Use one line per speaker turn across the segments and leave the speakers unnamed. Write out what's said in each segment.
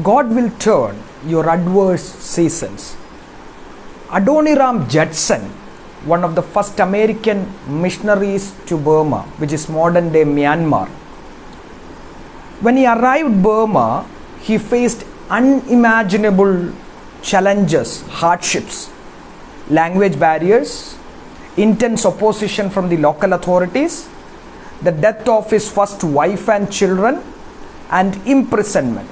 God will turn your adverse seasons. Adoniram Judson, one of the first American missionaries to Burma, which is modern day Myanmar. When he arrived Burma, he faced unimaginable challenges, hardships, language barriers, intense opposition from the local authorities, the death of his first wife and children, and imprisonment.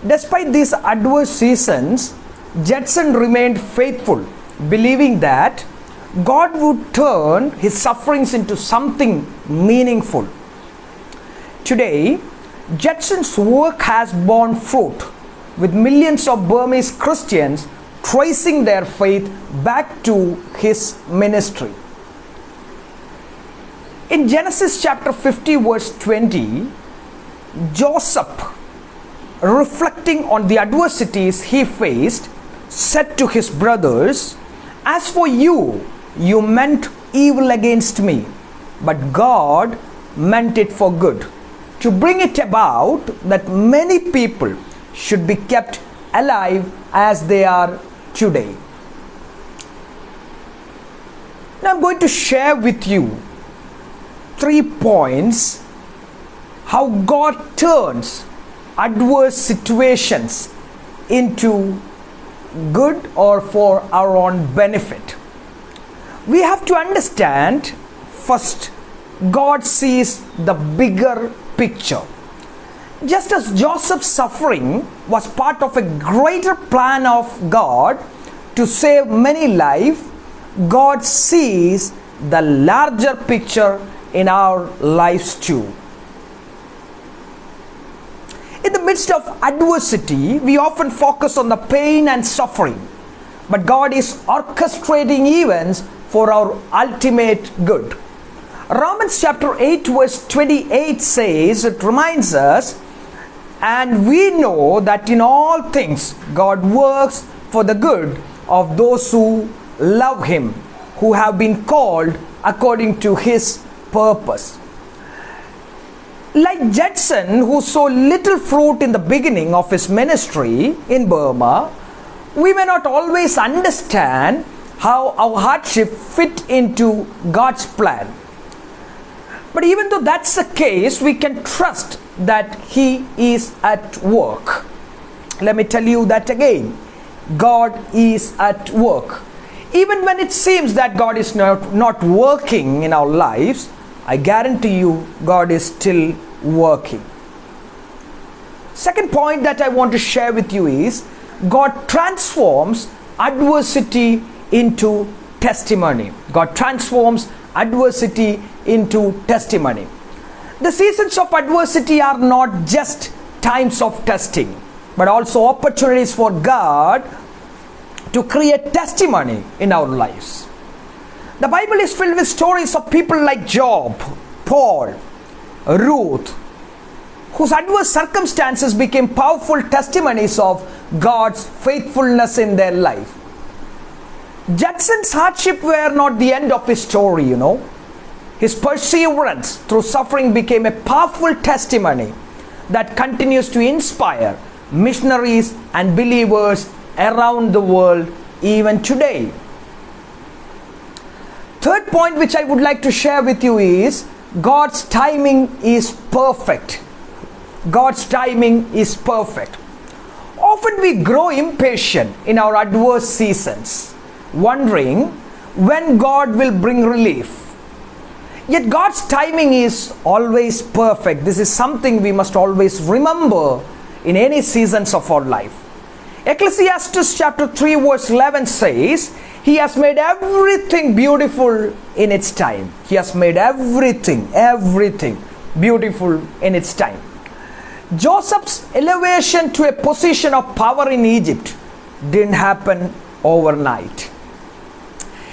Despite these adverse seasons, Jestin remained faithful, believing that God would turn his sufferings into something meaningful. Today, Jestin's work has borne fruit, with millions of Burmese Christians tracing their faith back to his ministry. In Genesis chapter 50 verse 20, Joseph, reflecting on the adversities he faced, said to his brothers, "As for you, you meant evil against me, but God meant it for good, to bring it about that many people should be kept alive as they are today." Now I'm going to share with you 3 points how God turns adverse situations into good or for our own benefit. We have to understand first, God sees the bigger picture. Just as Joseph's suffering was part of a greater plan of God to save many lives, God sees the larger picture in our lives too. In the midst of adversity, we often focus on the pain and suffering, but God is orchestrating events for our ultimate good. Romans chapter 8 verse 28 says, it reminds us, "And we know that in all things God works for the good of those who love him, who have been called according to his purpose." Like Jestin, who saw little fruit in the beginning of his ministry in Burma, we may not always understand how our hardship fit into God's plan. But even though that's the case, we can trust that he is at work. Let me tell you that again. God is at work. Even when it seems that God is not working in our lives, I guarantee you God is still working. Second point that I want to share with you is God transforms adversity into testimony. God transforms adversity into testimony. The seasons of adversity are not just times of testing, but also opportunities for God to create testimony in our lives. The Bible is filled with stories of people like Job, Paul, Ruth, whose adverse circumstances became powerful testimonies of God's faithfulness in their life. Jestin's hardship were not the end of his story, His perseverance through suffering became a powerful testimony that continues to inspire missionaries and believers around the world even today. Third point which I would like to share with you is God's timing is perfect. God's timing is perfect. Often we grow impatient in our adverse seasons, wondering when God will bring relief. Yet God's timing is always perfect. This is something we must always remember in any seasons of our life. Ecclesiastes chapter 3 verse 11 says, "He has made everything beautiful in its time." He has made everything beautiful in its time. Joseph's elevation to a position of power in Egypt didn't happen overnight.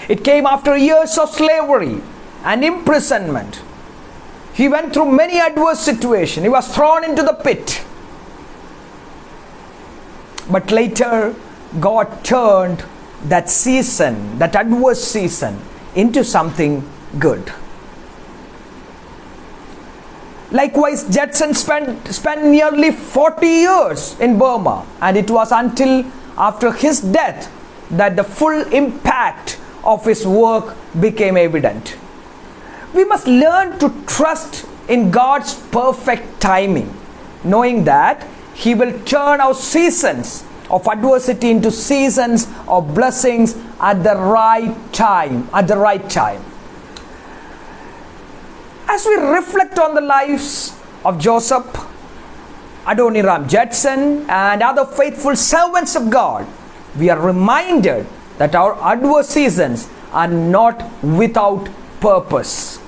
It came after years of slavery and imprisonment. He went through many adverse situations. He was thrown into the pit. But later, God turned that season, that adverse season, into something good. Likewise, Jestin spent nearly 40 years in Burma, and it was until after his death that the full impact of his work became evident. We must learn to trust in God's perfect timing, knowing that He will turn our seasons of adversity into seasons of blessings at the right time. As we reflect on the lives of Joseph, Adoniram Judson, and other faithful servants of God, we are reminded that our adverse seasons are not without purpose.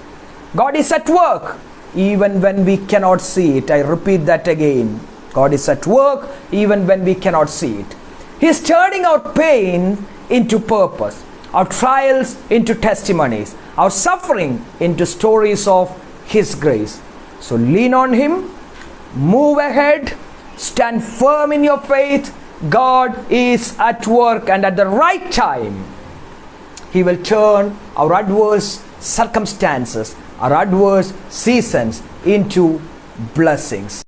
God is at work even when we cannot see it. I repeat that again. God is at work even when we cannot see it. He is turning our pain into purpose, our trials into testimonies, our suffering into stories of His grace. So lean on Him, move ahead, stand firm in your faith. God is at work, and at the right time, He will turn our adverse circumstances, our adverse seasons into blessings.